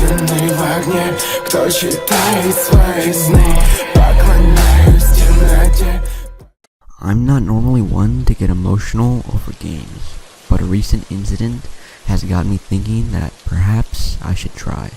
истинный в огне. Кто читает свои сны, поклоняюсь темноте. I'm not normally one to get emotional over games, but a recent incident has got me thinking that perhaps I should try.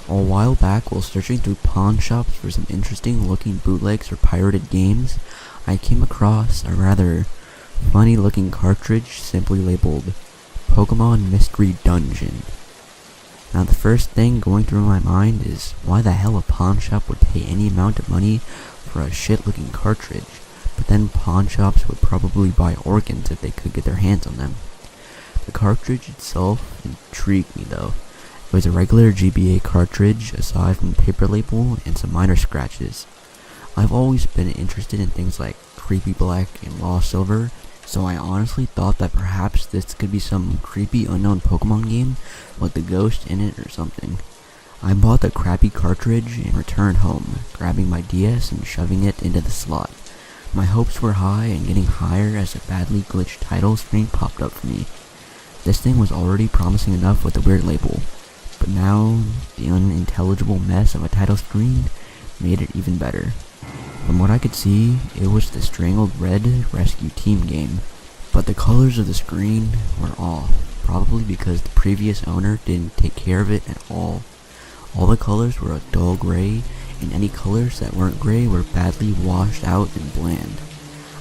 A while back, while searching through pawn shops for some interesting looking bootlegs or pirated games, I came across a rather funny looking cartridge simply labeled Pokemon Mystery Dungeon. Now the first thing going through my mind is why the hell a pawn shop would pay any amount of money for a shit looking cartridge, but then pawn shops would probably buy organs if they could get their hands on them. The cartridge itself intrigued me though. It was a regular GBA cartridge aside from the paper label and some minor scratches. I've always been interested in things like Creepy Black and Lost Silver, so I honestly thought that perhaps this could be some creepy unknown Pokemon game with a ghost in it or something. I bought the crappy cartridge and returned home, grabbing my DS and shoving it into the slot. My hopes were high and getting higher as a badly glitched title screen popped up for me. This thing was already promising enough with the weird label, but now the unintelligible mess of a title screen made it even better. From what I could see, it was the Strangled Red Rescue Team game, but the colors of the screen were off, probably because the previous owner didn't take care of it at all. All the colors were a dull gray, and any colors that weren't gray were badly washed out and bland.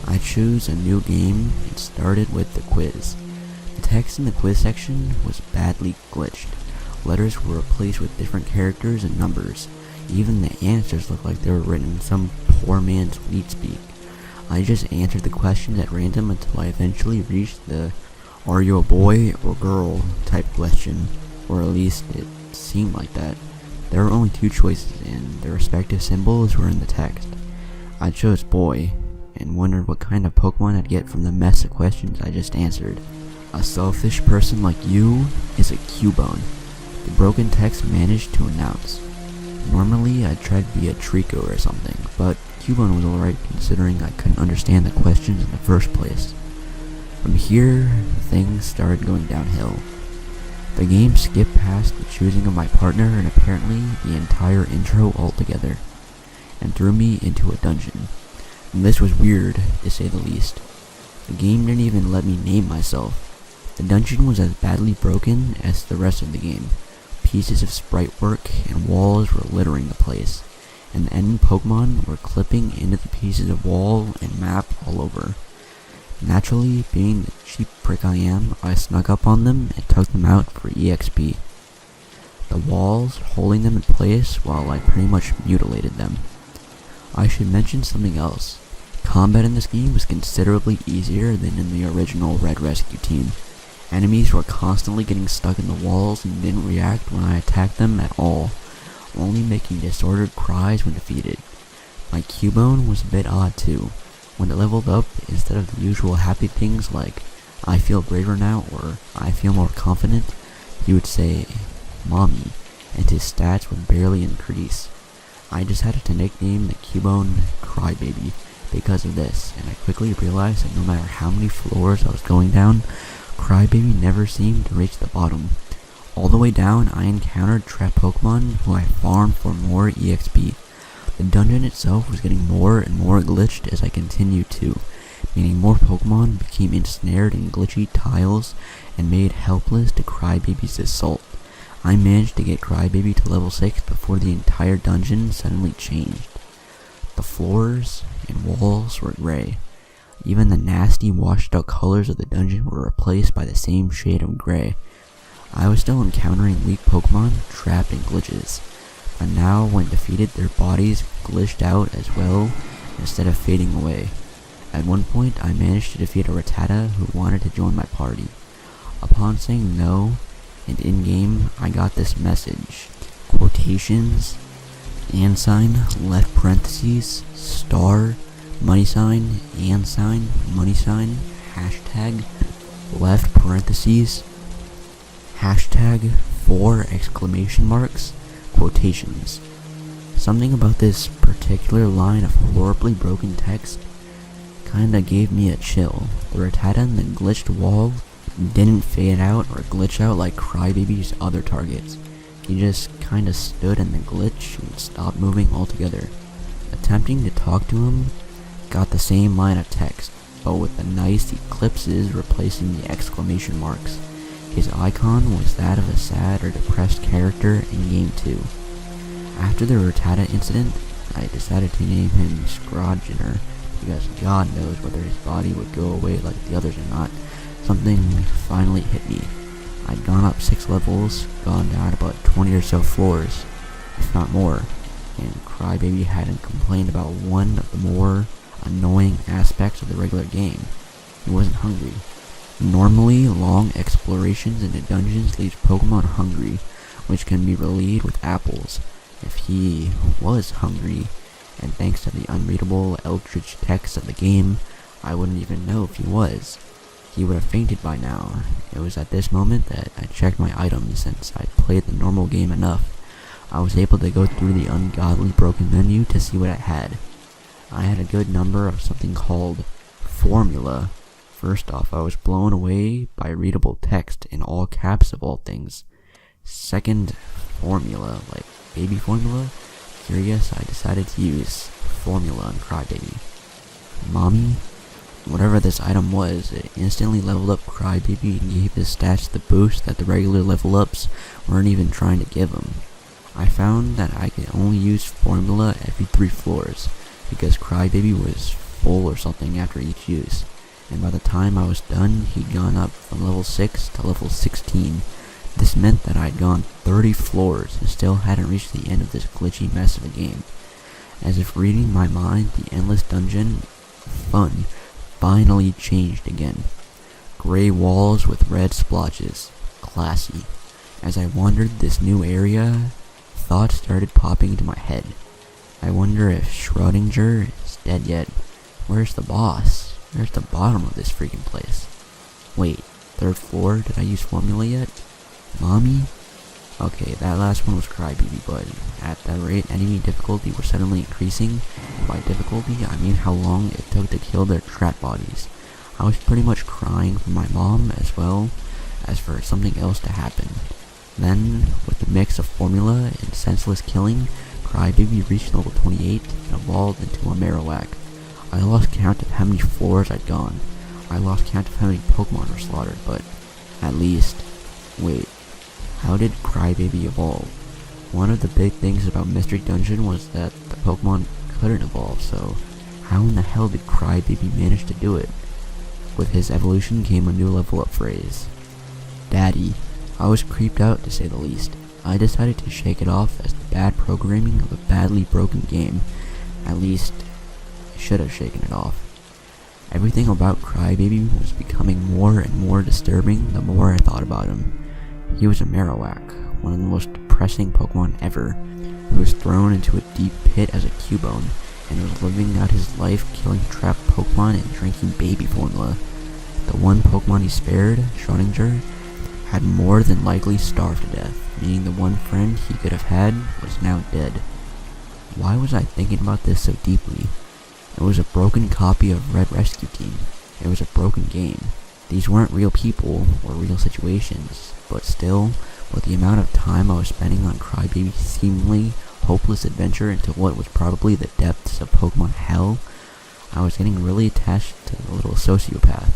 I chose a new game and started with the quiz. The text in the quiz section was badly glitched. Letters were replaced with different characters and numbers. Even the answers looked like they were written in some poor man's wheat speak. I just answered the questions at random until I eventually reached the "Are you a boy or girl?" type question, or at least it seemed like that. There were only two choices, and their respective symbols were in the text. I chose boy, and wondered what kind of Pokemon I'd get from the mess of questions I just answered. A selfish person like you is a Cubone, the broken text managed to announce. Normally I'd try to be a Trico or something, but Cubone was alright considering I couldn't understand the questions in the first place. From here, things started going downhill. The game skipped past the choosing of my partner and apparently the entire intro altogether, and threw me into a dungeon. And this was weird, to say the least. The game didn't even let me name myself. The dungeon was as badly broken as the rest of the game. Pieces of sprite work and walls were littering the place, and the enemy Pokemon were clipping into the pieces of wall and map all over. Naturally, being the cheap prick I am, I snuck up on them and took them out for EXP. The walls holding them in place while I pretty much mutilated them. I should mention something else. Combat in this game was considerably easier than in the original Red Rescue Team. Enemies were constantly getting stuck in the walls and didn't react when I attacked them at all, only making disordered cries when defeated. My Cubone was a bit odd too. When it leveled up, instead of the usual happy things like, "I feel braver now," or "I feel more confident," he would say, "Mommy," and his stats would barely increase. I decided to nickname the Cubone Crybaby because of this, and I quickly realized that no matter how many floors I was going down, Crybaby never seemed to reach the bottom. All the way down, I encountered trap Pokemon who I farmed for more EXP. The dungeon itself was getting more and more glitched as I continued to, meaning more Pokemon became ensnared in glitchy tiles and made helpless to Crybaby's assault. I managed to get Crybaby to level 6 before the entire dungeon suddenly changed. The floors and walls were gray. Even the nasty washed out colors of the dungeon were replaced by the same shade of gray. I was still encountering weak Pokemon trapped in glitches, but now when defeated their bodies glitched out as well instead of fading away. At one point I managed to defeat a Rattata who wanted to join my party. Upon saying no, and in-game I got this message, quotations, and sign, left parentheses, star, money sign, and sign, money sign, hashtag, left parentheses, hashtag, 4 exclamation marks, quotations. Something about this particular line of horribly broken text kinda gave me a chill. The Rattata in the glitched wall didn't fade out or glitch out like Crybaby's other targets. He just kinda stood in the glitch and stopped moving altogether. Attempting to talk to him, got the same line of text, but with the nice ellipses replacing the exclamation marks. His icon was that of a sad or depressed character in Game 2. After the Rotata incident, I decided to name him Scrodgener, because God knows whether his body would go away like the others or not. Something finally hit me. I'd gone up 6 levels, gone down about 20 or so floors, if not more, and Crybaby hadn't complained about one of the more annoying aspects of the regular game. He wasn't hungry. Normally, long explorations into dungeons leaves Pokemon hungry, which can be relieved with apples. If he was hungry, and thanks to the unreadable eldritch text of the game, I wouldn't even know if he was. He would have fainted by now. It was at this moment that I checked my items. Since I'd played the normal game enough, I was able to go through the ungodly broken menu to see what I had. I had a good number of something called Formula. First off, I was blown away by readable text in all caps of all things. Second, Formula, like baby formula? Curious, I decided to use Formula on Crybaby. Mommy? Whatever this item was, it instantly leveled up Crybaby and gave his stats the boost that the regular level ups weren't even trying to give him. I found that I could only use Formula every 3 floors, because Crybaby was full or something after each use, and by the time I was done, he'd gone up from level 6 to level 16. This meant that I'd gone 30 floors and still hadn't reached the end of this glitchy mess of a game. As if reading my mind, the endless dungeon fun finally changed again. Gray walls with red splotches. Classy. As I wandered this new area, thoughts started popping into my head. I wonder if Schrodinger is dead yet. Where's the boss? Where's the bottom of this freaking place? Wait, 3rd floor? Did I use Formula yet? Mommy? Okay, that last one was Crybaby, but at that rate, enemy difficulty were suddenly increasing, and by difficulty, I mean how long it took to kill their trap bodies. I was pretty much crying for my mom as well as for something else to happen. Then, with the mix of Formula and senseless killing, Crybaby reached level 28 and evolved into a Marowak. I lost count of how many floors I'd gone. I lost count of how many Pokemon were slaughtered, but at least... Wait, how did Crybaby evolve? One of the big things about Mystery Dungeon was that the Pokemon couldn't evolve, so how in the hell did Crybaby manage to do it? With his evolution came a new level up phrase. Daddy. I was creeped out, to say the least. I decided to shake it off as the bad programming of a badly broken game. At least, I should have shaken it off. Everything about Crybaby was becoming more and more disturbing the more I thought about him. He was a Marowak, one of the most depressing Pokemon ever. He was thrown into a deep pit as a Cubone, and was living out his life killing trapped Pokemon and drinking baby formula. The one Pokemon he spared, Schrodinger, had more than likely starved to death, meaning the one friend he could have had was now dead. Why was I thinking about this so deeply? It was a broken copy of Red Rescue Team. It was a broken game. These weren't real people or real situations, but still, with the amount of time I was spending on Crybaby's seemingly hopeless adventure into what was probably the depths of Pokemon hell, I was getting really attached to the little sociopath.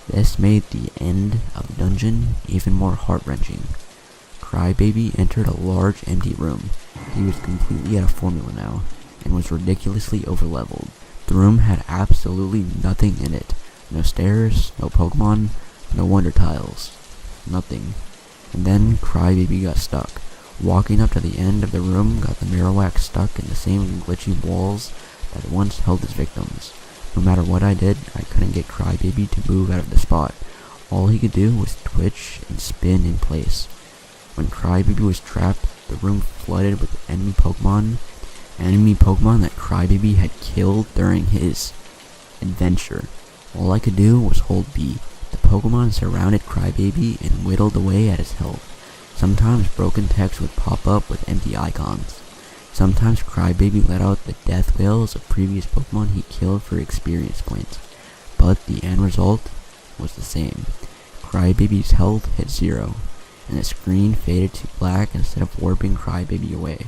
This made the end of the dungeon even more heart-wrenching. Crybaby entered a large empty room. He was completely out of formula now, and was ridiculously overleveled. The room had absolutely nothing in it. No stairs, no Pokemon, no wonder tiles. Nothing. And then Crybaby got stuck. Walking up to the end of the room got the Marowak stuck in the same glitchy walls that once held his victims. No matter what I did, I couldn't get Crybaby to move out of the spot. All he could do was twitch and spin in place. When Crybaby was trapped, the room flooded with enemy Pokemon that Crybaby had killed during his adventure. All I could do was hold B. The Pokemon surrounded Crybaby and whittled away at his health. Sometimes broken text would pop up with empty icons. Sometimes Crybaby let out the death wails of previous Pokemon he killed for experience points. But the end result was the same. Crybaby's health hit 0. and the screen faded to black instead of warping Crybaby away.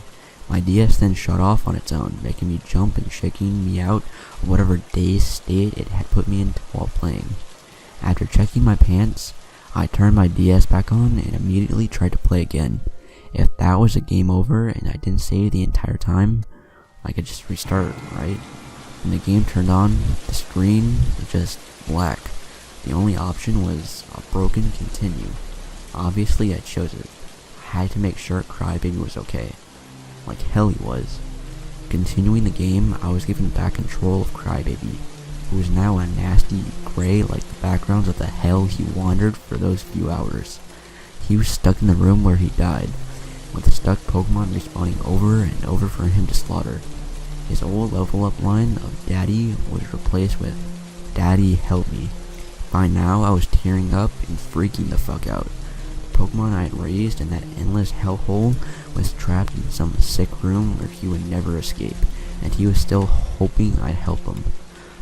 My DS then shut off on its own, making me jump and shaking me out of whatever dazed state it had put me in while playing. After checking my pants, I turned my DS back on and immediately tried to play again. If that was a game over and I didn't save the entire time, I could just restart, right? When the game turned on, the screen was just black. The only option was a broken continue. Obviously I chose it. I had to make sure Crybaby was okay. Like hell he was. Continuing the game, I was given back control of Crybaby, who was now a nasty gray like the backgrounds of the hell he wandered for those few hours. He was stuck in the room where he died, with the stuck Pokemon respawning over and over for him to slaughter. His old level up line of Daddy was replaced with Daddy help me. By now I was tearing up and freaking the fuck out. The Pokemon I had raised in that endless hellhole was trapped in some sick room where he would never escape, and he was still hoping I'd help him.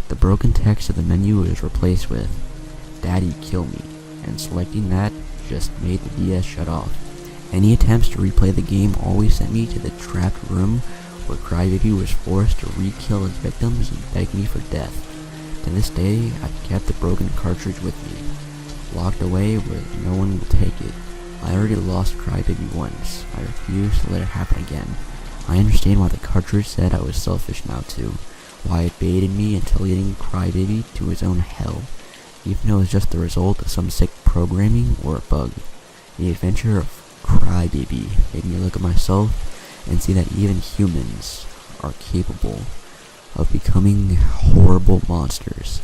The broken text of the menu was replaced with Daddy kill me, and selecting that just made the DS shut off. Any attempts to replay the game always sent me to the trapped room where Crybaby was forced to re-kill his victims and beg me for death. To this day, I've kept the broken cartridge with me, locked away where no one will take it. I already lost Crybaby once. I refuse to let it happen again. I understand why the cartridge said I was selfish now too, why it baited me into leading Crybaby to his own hell, even though it was just the result of some sick programming or a bug. The adventure of Crybaby made me look at myself and see that even humans are capable of becoming horrible monsters.